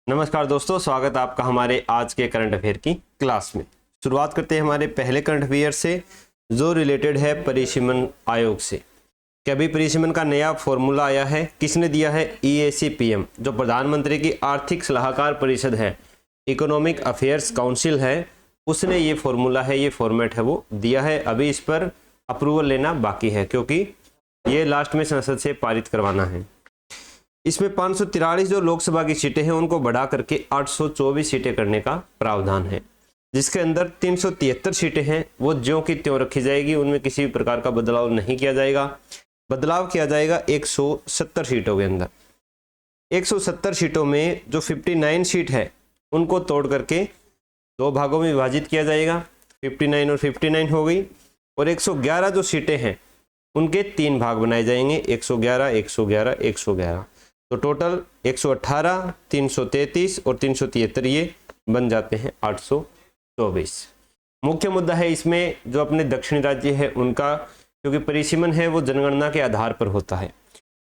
नमस्कार दोस्तों, स्वागत है आपका हमारे आज के करंट अफेयर की क्लास में। शुरुआत करते हैं हमारे पहले करंट अफेयर से, जो रिलेटेड है परिसीमन आयोग से। कि अभी परिसीमन का नया फॉर्मूला आया है, किसने दिया है? EAC-PM, जो प्रधानमंत्री की आर्थिक सलाहकार परिषद है, इकोनॉमिक अफेयर्स काउंसिल है, उसने ये फॉर्मूला है, ये फॉर्मेट है वो दिया है। अभी इस पर अप्रूवल लेना बाकी है क्योंकि ये लास्ट में संसद से पारित करवाना है। इसमें 543 जो लोकसभा की सीटें हैं उनको बढ़ा करके 824 सीटें करने का प्रावधान है, जिसके अंदर 373 सीटें हैं वो ज्यों की त्यों रखी जाएगी, उनमें किसी भी प्रकार का बदलाव नहीं किया जाएगा। बदलाव किया जाएगा 170 सीटों के अंदर। 170 सीटों में जो 59 सीट है उनको तोड़ करके दो भागों में विभाजित किया जाएगा, 59 और 59 हो गई। और 111 जो सीटें हैं उनके 3 भाग बनाए जाएंगे, 111, 111, 111। तो टोटल 118, 333 और 373 ये बन जाते हैं 824। मुख्य मुद्दा है इसमें जो अपने दक्षिणी राज्य है उनका, क्योंकि परिसीमन है वो जनगणना के आधार पर होता है,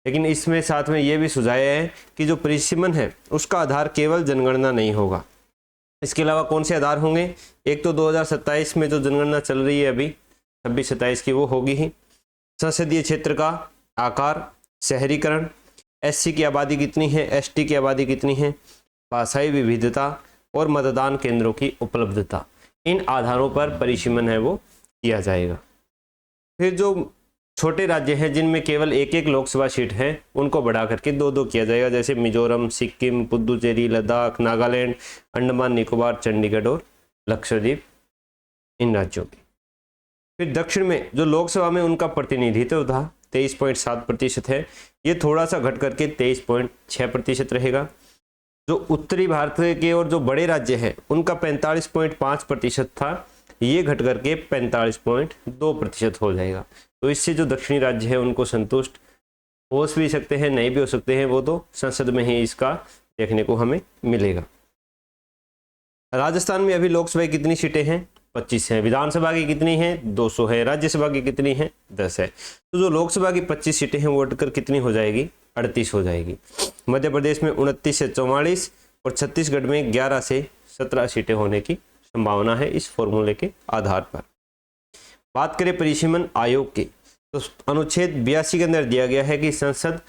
लेकिन इसमें साथ में ये भी सुझाया है कि जो परिसीमन है उसका आधार केवल जनगणना नहीं होगा, इसके अलावा कौन से आधार होंगे? एक तो 2027 में जो जनगणना चल रही है अभी 26-27 की, वो होगी ही। संसदीय क्षेत्र का आकार, शहरीकरण, SC की आबादी कितनी है, ST की आबादी कितनी है, भाषाई विविधता और मतदान केंद्रों की उपलब्धता, इन आधारों पर परिसीमन है वो किया जाएगा। फिर जो छोटे राज्य हैं जिनमें केवल एक एक लोकसभा सीट है उनको बढ़ा करके 2-2 किया जाएगा, जैसे मिजोरम, सिक्किम, पुदुचेरी, लद्दाख, नागालैंड, अंडमान निकोबार, चंडीगढ़ और लक्षद्वीप, इन राज्यों की। फिर दक्षिण में जो लोकसभा में उनका प्रतिनिधित्व था 23.7% है, ये थोड़ा सा घट करके 23.6% रहेगा। जो उत्तरी भारत के और जो बड़े राज्य हैं उनका 45.5% था, ये घट करके 45.2% हो जाएगा। तो इससे जो दक्षिणी राज्य है उनको संतुष्ट हो भी सकते हैं, नहीं भी हो सकते हैं, वो तो संसद में ही इसका देखने को हमें मिलेगा। राजस्थान में अभी लोकसभा की कितनी सीटें हैं? 25 हैं। विधानसभा की कितनी हैं? 200 है। राज्यसभा की कितनी है? 10 है। तो जो लोकसभा की 25 सीटें हैं वो हटकर कितनी हो जाएगी? 38 हो जाएगी। मध्य प्रदेश में 29 से 44 और छत्तीसगढ़ में 11 से 17 सीटें होने की संभावना है इस फॉर्मूले के आधार पर। बात करें परिसीमन आयोग की, तो अनुच्छेद 82 के अंदर दिया गया है कि संसद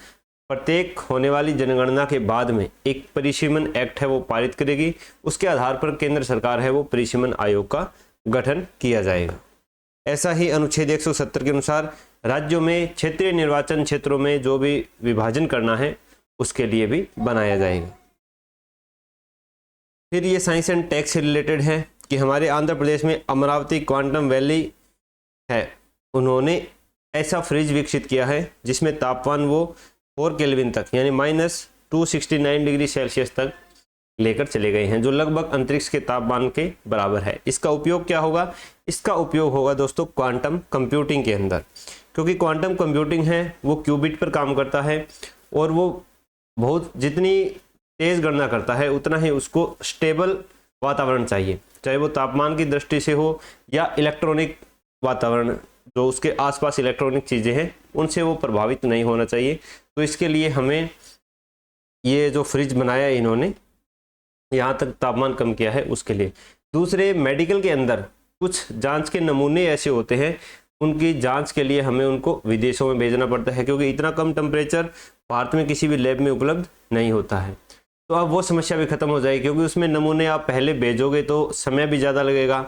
प्रत्येक होने वाली जनगणना के बाद में एक परिसीमन एक्ट है वो पारित करेगी, उसके आधार पर केंद्र सरकार है वो परिसीमन आयोग का गठन किया जाएगा। ऐसा ही अनुच्छेद 170 के अनुसार राज्यों में क्षेत्रीय निर्वाचन क्षेत्रों में जो भी विभाजन करना है उसके लिए भी बनाया जाएगा। फिर ये साइंस एंड टेक से रिलेटेड है कि हमारे आंध्र प्रदेश में अमरावती क्वांटम वैली है, उन्होंने ऐसा फ्रिज विकसित किया है जिसमें तापमान वो 4 केल्विन तक यानी -269 डिग्री सेल्सियस तक लेकर चले गए हैं, जो लगभग अंतरिक्ष के तापमान के बराबर है। इसका उपयोग क्या होगा? इसका उपयोग होगा दोस्तों क्वांटम कंप्यूटिंग के अंदर, क्योंकि क्वांटम कंप्यूटिंग है वो क्यूबिट पर काम करता है और वो बहुत जितनी तेज गणना करता है उतना ही उसको स्टेबल वातावरण चाहिए, चाहे वो तापमान की दृष्टि से हो या इलेक्ट्रॉनिक वातावरण, जो उसके आसपास इलेक्ट्रॉनिक चीज़ें हैं उनसे वो प्रभावित नहीं होना चाहिए। तो इसके लिए हमें ये जो फ्रिज बनाया है इन्होंने, यहाँ तक तापमान कम किया है उसके लिए। दूसरे, मेडिकल के अंदर कुछ जांच के नमूने ऐसे होते हैं, उनकी जांच के लिए हमें उनको विदेशों में भेजना पड़ता है, क्योंकि इतना कम टेम्परेचर भारत में किसी भी लैब में उपलब्ध नहीं होता है। तो अब वो समस्या भी खत्म हो जाएगी, क्योंकि उसमें नमूने आप पहले भेजोगे तो समय भी ज़्यादा लगेगा,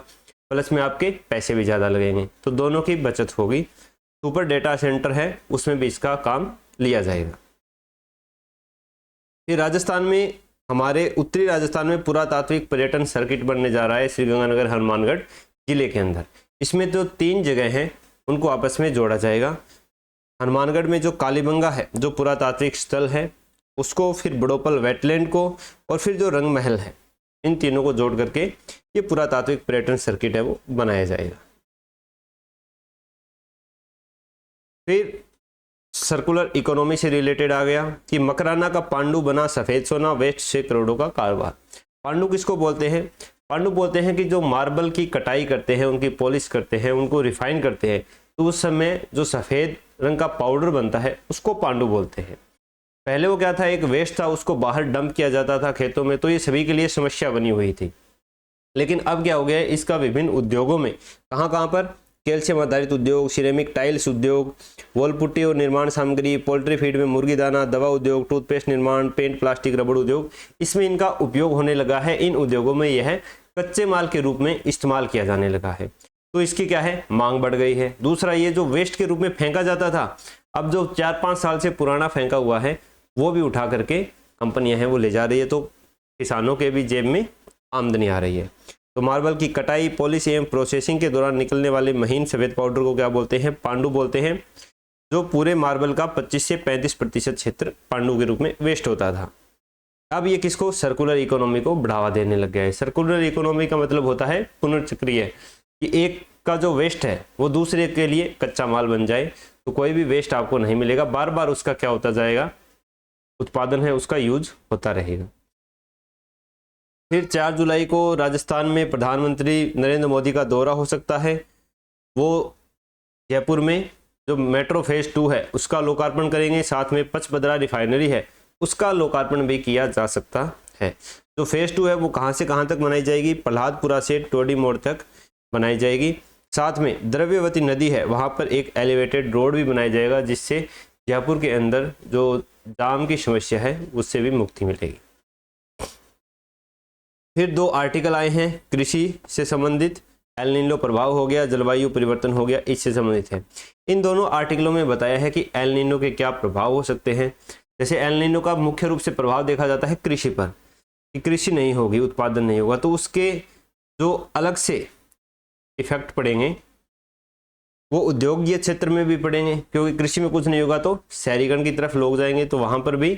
प्लस में आपके पैसे भी ज़्यादा लगेंगे, तो दोनों की बचत होगी। सुपर डेटा सेंटर है उसमें भी इसका काम लिया जाएगा। फिर राजस्थान में, हमारे उत्तरी राजस्थान में पुरातात्विक पर्यटन सर्किट बनने जा रहा है श्रीगंगानगर हनुमानगढ़ जिले के अंदर। इसमें जो 3 जगह हैं उनको आपस में जोड़ा जाएगा। हनुमानगढ़ में जो कालीबंगा है जो पुरातात्विक स्थल है उसको, फिर बड़ोपल वेटलैंड को, और फिर जो रंग महल है, इन तीनों को जोड़ करके ये पुरातात्विक पर्यटन सर्किट है वो बनाया जाएगा। फिर सर्कुलर इकोनॉमी से रिलेटेड आ गया कि मकराना का पांडु बना सफेद सोना, वेस्ट से करोड़ों का कारोबार। पांडु किसको बोलते हैं? पांडु बोलते हैं कि जो मार्बल की कटाई करते हैं, उनकी पॉलिश करते हैं, उनको रिफाइन करते हैं, तो उस समय जो सफेद रंग का पाउडर बनता है उसको पांडु बोलते हैं। पहले वो क्या था, एक वेस्ट था, उसको बाहर डंप किया जाता था खेतों में, तो ये सभी के लिए समस्या बनी हुई थी। लेकिन अब क्या हो गया है, इसका विभिन्न उद्योगों में, कहाँ कहाँ पर, कैल्शियम आधारित उद्योग, सिरेमिक टाइल्स उद्योग, वॉल पुट्टी और निर्माण सामग्री, पोल्ट्री फीड में मुर्गी दाना, दवा उद्योग, टूथपेस्ट निर्माण, पेंट, प्लास्टिक, रबड़ उद्योग, इसमें इनका उपयोग होने लगा है। इन उद्योगों में यह कच्चे माल के रूप में इस्तेमाल किया जाने लगा है, तो इसकी क्या है, मांग बढ़ गई है। दूसरा, ये जो वेस्ट के रूप में फेंका जाता था, अब जो 4-5 साल से पुराना फेंका हुआ है वो भी उठा करके कंपनियां हैं वो ले जा रही है, तो किसानों के भी जेब में आमदनी आ रही है। तो मार्बल की कटाई, पॉलिश एवं प्रोसेसिंग के दौरान निकलने वाले महीन सफेद पाउडर को क्या बोलते हैं, पांडु बोलते हैं, जो पूरे मार्बल का 25 से 35% क्षेत्र पांडु के रूप में वेस्ट होता था। अब ये किसको, सर्कुलर इकोनॉमी को बढ़ावा देने लग गया है। सर्कुलर इकोनॉमी का मतलब होता है पुनर्चक्रीय, कि एक का जो वेस्ट है वो दूसरे के लिए कच्चा माल बन जाए, तो कोई भी वेस्ट आपको नहीं मिलेगा, बार बार उसका क्या होता जाएगा, उत्पादन है उसका यूज होता रहेगा। फिर 4 जुलाई को राजस्थान में प्रधानमंत्री नरेंद्र मोदी का दौरा हो सकता है। वो जयपुर में जो मेट्रो फेज 2 है उसका लोकार्पण करेंगे, साथ में पचपदरा रिफाइनरी है उसका लोकार्पण भी किया जा सकता है। जो फेज 2 है वो कहाँ से कहाँ तक बनाई जाएगी, प्रहलादपुरा से टोडी मोड़ तक बनाई जाएगी। साथ में द्रव्यवती नदी है वहाँ पर एक एलिवेटेड रोड भी बनाया जाएगा, जिससे जयपुर के अंदर जो जाम की समस्या है उससे भी मुक्ति मिलेगी। फिर 2 आर्टिकल आए हैं कृषि से संबंधित, एल नीनो प्रभाव हो गया, जलवायु परिवर्तन हो गया, इससे संबंधित है। इन दोनों आर्टिकलों में बताया है कि एल नीनो के क्या प्रभाव हो सकते हैं। जैसे एल नीनो का मुख्य रूप से प्रभाव देखा जाता है कृषि पर, कि कृषि नहीं होगी, उत्पादन नहीं होगा, तो उसके जो अलग से इफेक्ट पड़ेंगे वो उद्योगीय क्षेत्र में भी पड़ेंगे, क्योंकि कृषि में कुछ नहीं होगा तो शहरीकरण की तरफ लोग जाएंगे, तो वहाँ पर भी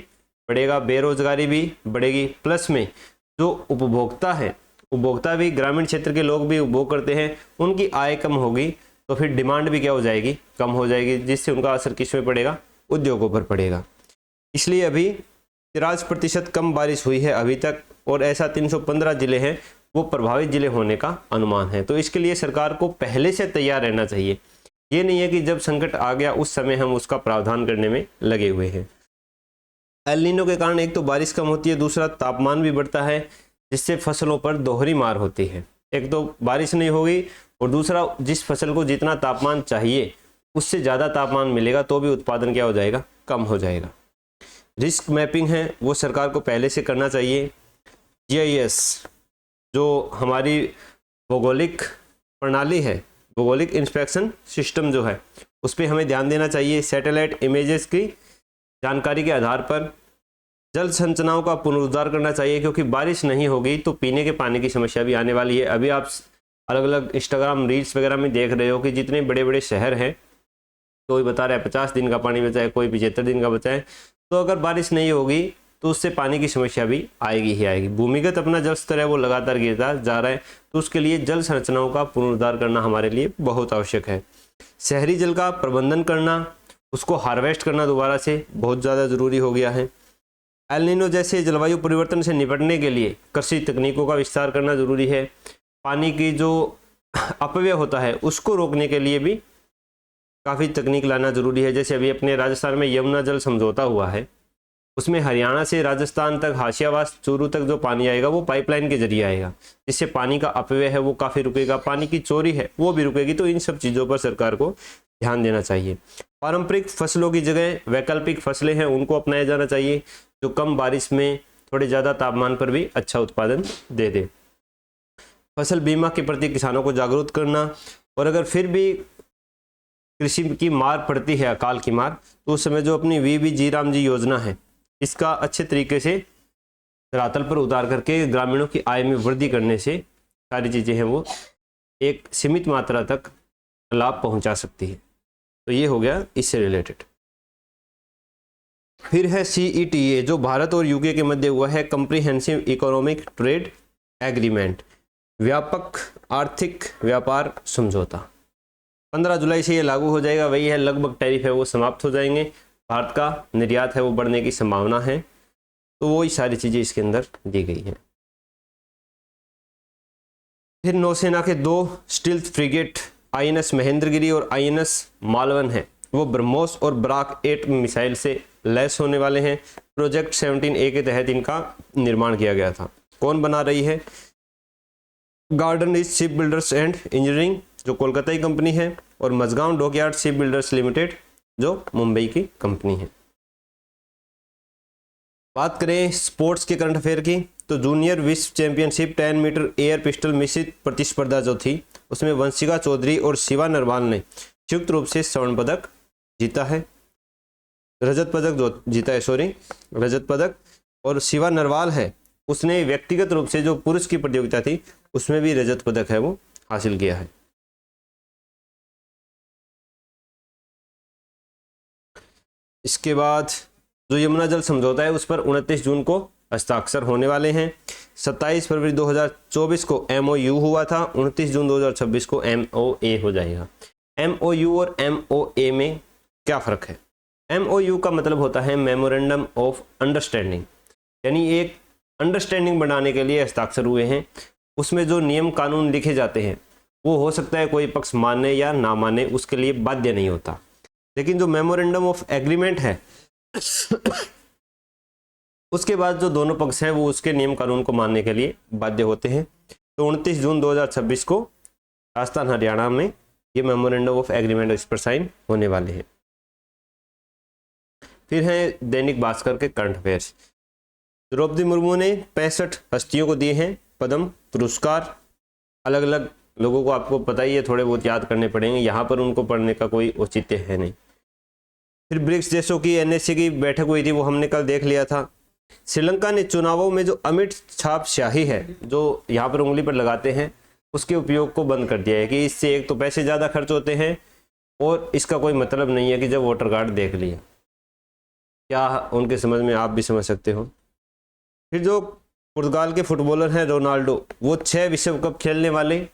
पड़ेगा, बेरोजगारी भी बढ़ेगी। प्लस में जो उपभोक्ता है, उपभोक्ता भी ग्रामीण क्षेत्र के लोग भी उपभोग करते हैं, उनकी आय कम होगी, तो फिर डिमांड भी क्या हो जाएगी, कम हो जाएगी, जिससे उनका असर किस में पड़ेगा, उद्योगों पर पड़ेगा। इसलिए अभी 53% कम बारिश हुई है अभी तक, और ऐसा 315 जिले हैं वो प्रभावित जिले होने का अनुमान है। तो इसके लिए सरकार को पहले से तैयार रहना चाहिए, ये नहीं है कि जब संकट आ गया उस समय हम उसका प्रावधान करने में लगे हुए हैं। एल नीनो के कारण एक तो बारिश कम होती है, दूसरा तापमान भी बढ़ता है, जिससे फसलों पर दोहरी मार होती है। एक तो बारिश नहीं होगी, और दूसरा जिस फसल को जितना तापमान चाहिए उससे ज़्यादा तापमान मिलेगा तो भी उत्पादन क्या हो जाएगा, कम हो जाएगा। रिस्क मैपिंग है वो सरकार को पहले से करना चाहिए। GIS जो हमारी भौगोलिक प्रणाली है, भौगोलिक इंस्पेक्शन सिस्टम जो है, उस पर हमें ध्यान देना चाहिए। सैटेलाइट इमेजेस की जानकारी के आधार पर जल संरचनाओं का पुनरुद्धार करना चाहिए, क्योंकि बारिश नहीं होगी तो पीने के पानी की समस्या भी आने वाली है। अभी आप अलग अलग इंस्टाग्राम रील्स वगैरह में देख रहे हो कि जितने बड़े बड़े शहर हैं, कोई बता रहा है 50 दिन का पानी बचा है, कोई 75 दिन का बचा है। तो अगर बारिश नहीं होगी तो उससे पानी की समस्या भी आएगी ही आएगी। भूमिगत अपना जल स्तर है वो लगातार गिरता जा रहा है, तो उसके लिए जल संरचनाओं का पुनरुद्धार करना हमारे लिए बहुत आवश्यक है। शहरी जल का प्रबंधन करना, उसको हार्वेस्ट करना दोबारा से बहुत ज़्यादा ज़रूरी हो गया है। एल नीनो जैसे जलवायु परिवर्तन से निपटने के लिए कृषि तकनीकों का विस्तार करना ज़रूरी है। पानी की जो अपव्यय होता है उसको रोकने के लिए भी काफ़ी तकनीक लाना ज़रूरी है। जैसे अभी अपने राजस्थान में यमुना जल समझौता हुआ है, उसमें हरियाणा से राजस्थान तक हाशियावास चूरू तक जो पानी आएगा वो पाइपलाइन के जरिए आएगा, जिससे पानी का अपव्यय है वो काफ़ी रुकेगा, पानी की चोरी है वो भी रुकेगी। तो इन सब चीज़ों पर सरकार को ध्यान देना चाहिए। पारंपरिक फसलों की जगह वैकल्पिक फसलें हैं उनको अपनाया जाना चाहिए, जो कम बारिश में थोड़े ज़्यादा तापमान पर भी अच्छा उत्पादन दे दे। फसल बीमा के प्रति किसानों को जागरूक करना, और अगर फिर भी कृषि की मार पड़ती है, अकाल की मार, तो उस समय जो अपनी वीबी जी राम जी योजना है इसका अच्छे तरीके से धरातल पर उतार करके ग्रामीणों की आय में वृद्धि करने से सारी चीज़ें हैं वो एक सीमित मात्रा तक लाभ पहुंचा सकती है। तो ये हो गया इससे रिलेटेड। फिर है CETA जो भारत और यूके के मध्य हुआ है, कंप्रीहेंसिव इकोनॉमिक ट्रेड एग्रीमेंट, व्यापक आर्थिक व्यापार समझौता। 15 जुलाई से ये लागू हो जाएगा। वही है, लगभग टैरिफ है वो समाप्त हो जाएंगे, भारत का निर्यात है वो बढ़ने की संभावना है। तो वही सारी चीज़ें इसके अंदर दी गई हैं। फिर नौसेना के 2 स्टील्थ फ्रिगेट INS महेंद्रगिरी और INS मालवन है वो ब्रह्मोस और ब्राक 8 मिसाइल से लेस होने वाले हैं। प्रोजेक्ट 17A के तहत इनका निर्माण किया गया था। कौन बना रही है? Garden Reach Shipbuilders and Engineering जो कोलकाता की कंपनी है, और Mazagon Dockyard Shipbuilders Limited जो मुंबई की कंपनी है। बात करें स्पोर्ट्स के करंट अफेयर की, तो जूनियर विश्व चैंपियनशिप 10 मीटर एयर पिस्टल मिश्रित प्रतिस्पर्धा जो थी उसमें वंशिका चौधरी और शिवा नरवाल ने संयुक्त रूप से स्वर्ण पदक जीता है, रजत पदक जो जीता है, रजत पदक। और शिवा नरवाल है उसने व्यक्तिगत रूप से जो पुरुष की प्रतियोगिता थी उसमें भी रजत पदक है वो हासिल किया है। इसके बाद जो यमुना जल समझौता है उस पर 29 जून को हस्ताक्षर होने वाले हैं। 27 फरवरी 2024 को MOU हुआ था, 29 जून 2026 को MOA हो जाएगा। MOU और MOA में क्या फ़र्क है? MOU का मतलब होता है मेमोरेंडम ऑफ अंडरस्टैंडिंग, यानी एक अंडरस्टैंडिंग बनाने के लिए हस्ताक्षर हुए हैं। उसमें जो नियम कानून लिखे जाते हैं वो हो सकता है कोई पक्ष माने या ना माने, उसके लिए बाध्य नहीं होता। लेकिन जो मेमोरेंडम ऑफ एग्रीमेंट है उसके बाद जो दोनों पक्ष हैं वो उसके नियम कानून को मानने के लिए बाध्य होते हैं। तो 29 जून 2026 को राजस्थान हरियाणा में ये मेमोरेंडम ऑफ एग्रीमेंट इस पर साइन होने वाले हैं। फिर है दैनिक भास्कर के करंट अफेयर्स। द्रौपदी मुर्मू ने 65 हस्तियों को दिए हैं पद्म पुरस्कार। अलग अलग लोगों को आपको पता ही है, थोड़े बहुत याद करने पड़ेंगे, यहाँ पर उनको पढ़ने का कोई औचित्य है नहीं। फिर ब्रिक्स देशों की NSC की बैठक हुई थी, वो हमने कल देख लिया था। श्रीलंका ने चुनावों में जो अमिट छाप स्याही है जो यहाँ पर उंगली पर लगाते हैं उसके उपयोग को बंद कर दिया है कि इससे एक तो पैसे ज़्यादा खर्च होते हैं और इसका कोई मतलब नहीं है कि जब वोटर कार्ड देख लिया। क्या उनके समझ में आप भी समझ सकते हो। फिर जो पुर्तगाल के फुटबॉलर हैं रोनाल्डो, वो 6 विश्व कप खेलने वाले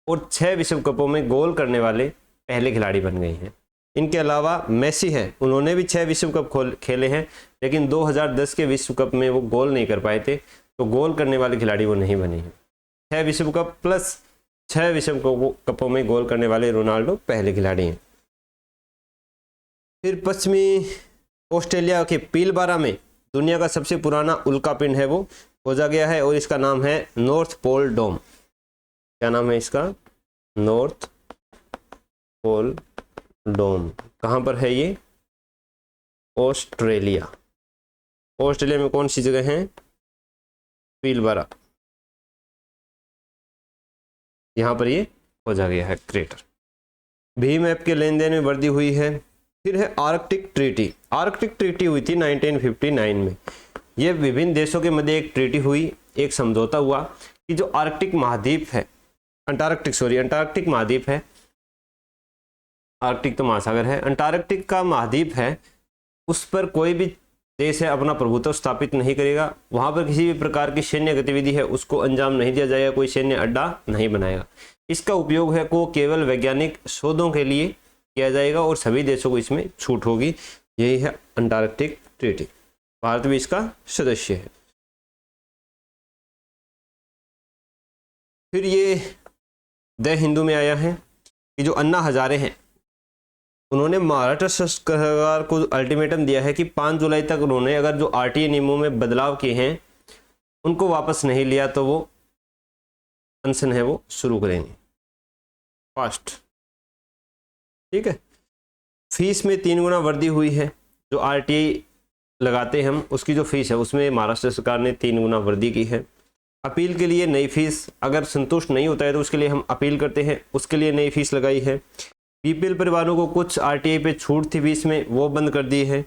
और 6 विश्व कपों में गोल करने वाले पहले खिलाड़ी बन गए हैं। इनके अलावा मेसी है, उन्होंने भी 6 विश्व कप खेले हैं, लेकिन 2010 के विश्व कप में वो गोल नहीं कर पाए थे, तो गोल करने वाले खिलाड़ी वो नहीं बने हैं। 6 विश्व कप प्लस 6 विश्व कपों में गोल करने वाले रोनाल्डो पहले खिलाड़ी हैं। फिर पश्चिमी ऑस्ट्रेलिया के पीलबारा में दुनिया का सबसे पुराना उल्का पिंड है वो खोजा गया है और इसका नाम है नॉर्थ पोल डोम। क्या नाम है इसका? नॉर्थ पोल डोम। कहाँ पर है ये? ऑस्ट्रेलिया। ऑस्ट्रेलिया में कौन सी जगह है? पीलबारा, यहाँ पर ये खोजा गया है क्रेटर। भीम ऐप के लेन देन में वृद्धि हुई है। फिर है आर्कटिक ट्रीटी। आर्कटिक ट्रीटी हुई थी 1959 में। ये विभिन्न देशों के मध्य एक ट्रीटी हुई, एक समझौता हुआ कि जो आर्कटिक महाद्वीप है, अंटार्कटिक महाद्वीप है, आर्कटिक तो महासागर है, अंटार्कटिक का महाद्वीप है, उस पर कोई भी देश है अपना प्रभुत्व स्थापित नहीं करेगा। वहाँ पर किसी भी प्रकार की सैन्य गतिविधि है उसको अंजाम नहीं दिया जाएगा, कोई सैन्य अड्डा नहीं बनाएगा। इसका उपयोग है को केवल वैज्ञानिक शोधों के लिए किया जाएगा और सभी देशों को इसमें छूट होगी। यही है अंटार्कटिक ट्रीटी। भारत भी इसका सदस्य है। फिर ये द हिंदू में आया है कि जो अन्ना हजारे हैं उन्होंने महाराष्ट्र सरकार को अल्टीमेटम दिया है कि 5 जुलाई तक उन्होंने अगर जो RTA नियमों में बदलाव किए हैं उनको वापस नहीं लिया तो वो अनशन है वो शुरू करेंगे फास्ट। ठीक है। फीस में 3 गुना वृद्धि हुई है। जो RTA लगाते हैं हम उसकी जो फीस है उसमें महाराष्ट्र सरकार ने 3 गुना वृद्धि की है। अपील के लिए नई फीस, अगर संतुष्ट नहीं होता है तो उसके लिए हम अपील करते हैं, उसके लिए नई फीस लगाई है। BPL परिवारों को कुछ RTA पे छूट थी फीस में, वो बंद कर दी है।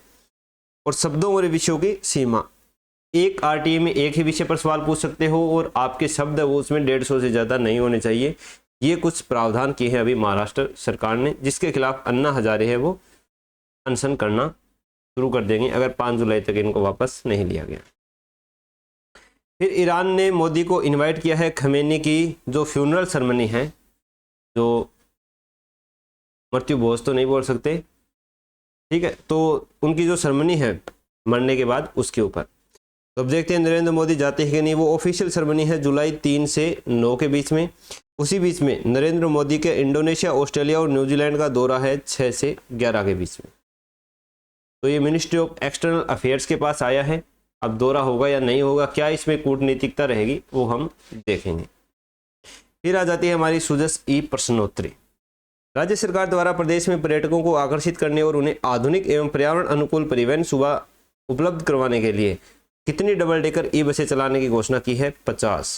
और शब्दों और विषयों की सीमा, एक RTA में एक ही विषय पर सवाल पूछ सकते हो और आपके शब्द वो उसमें 150 से ज़्यादा नहीं होने चाहिए। ये कुछ प्रावधान किए हैं अभी महाराष्ट्र सरकार ने, जिसके खिलाफ अन्ना हजारे है वो अनशन करना शुरू कर देंगे अगर 5 जुलाई तक इनको वापस नहीं लिया गया। फिर ईरान ने मोदी को इनवाइट किया है खमेनी की जो फ्यूनरल सेरेमनी है, जो मृत्यु भोज तो नहीं बोल सकते, ठीक है, तो उनकी जो सेरेमनी है मरने के बाद उसके ऊपर। तो अब देखते हैं नरेंद्र मोदी जाते हैं कि नहीं। वो ऑफिशियल सेरेमनी है जुलाई 3 से 9 के बीच में। उसी बीच में नरेंद्र मोदी के इंडोनेशिया, ऑस्ट्रेलिया और न्यूजीलैंड का दौरा है 6 से 11 के बीच में। तो ये मिनिस्ट्री ऑफ एक्सटर्नल अफेयर्स के पास आया है। अब दौरा होगा या नहीं होगा, क्या इसमें कूटनीतिकता रहेगी, वो हम देखेंगे। फिर आ जाती है हमारी सुजस ई प्रश्नोत्तरी। राज्य सरकार द्वारा प्रदेश में पर्यटकों को आकर्षित करने और उन्हें आधुनिक एवं पर्यावरण अनुकूल परिवहन सुविधा उपलब्ध करवाने के लिए कितनी डबल डेकर ई बसें चलाने की घोषणा की है? 50।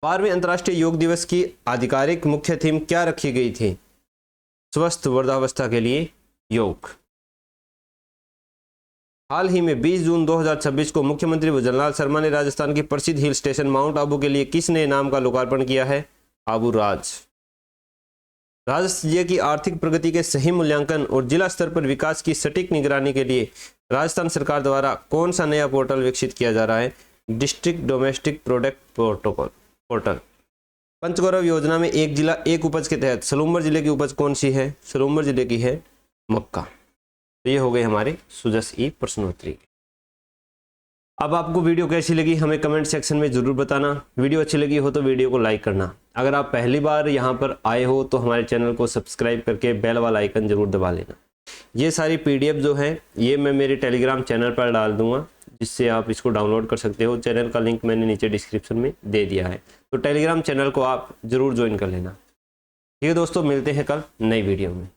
12वें अंतर्राष्ट्रीय योग दिवस की आधिकारिक मुख्य थीम क्या रखी गई थी? स्वस्थ वृद्धावस्था के लिए योग। हाल ही में 20 जून 2026 को मुख्यमंत्री भजनलाल शर्मा ने राजस्थान के प्रसिद्ध हिल स्टेशन माउंट आबू के लिए किस नए नाम का लोकार्पण किया है? आबू राज। राज्य की आर्थिक प्रगति के सही मूल्यांकन और जिला स्तर पर विकास की सटीक निगरानी के लिए राजस्थान सरकार द्वारा कौन सा नया पोर्टल विकसित किया जा रहा है? District domestic product portal. Panchgaurav योजना में एक जिला एक उपज के तहत सलूम्बर जिले की उपज कौन सी है? सलूम्बर जिले की है मक्का। तो ये हो गए हमारे सुजस ई प्रश्नोत्तरी। अब आपको वीडियो कैसी लगी हमें कमेंट सेक्शन में ज़रूर बताना। वीडियो अच्छी लगी हो तो वीडियो को लाइक करना। अगर आप पहली बार यहाँ पर आए हो तो हमारे चैनल को सब्सक्राइब करके बेल वाला आइकन ज़रूर दबा लेना। ये सारी PDF जो है ये मैं मेरे टेलीग्राम चैनल पर डाल दूंगा, जिससे आप इसको डाउनलोड कर सकते हो। चैनल का लिंक मैंने नीचे डिस्क्रिप्शन में दे दिया है, तो टेलीग्राम चैनल को आप ज़रूर ज्वाइन कर लेना। ठीक है दोस्तों, मिलते हैं कल नई वीडियो में।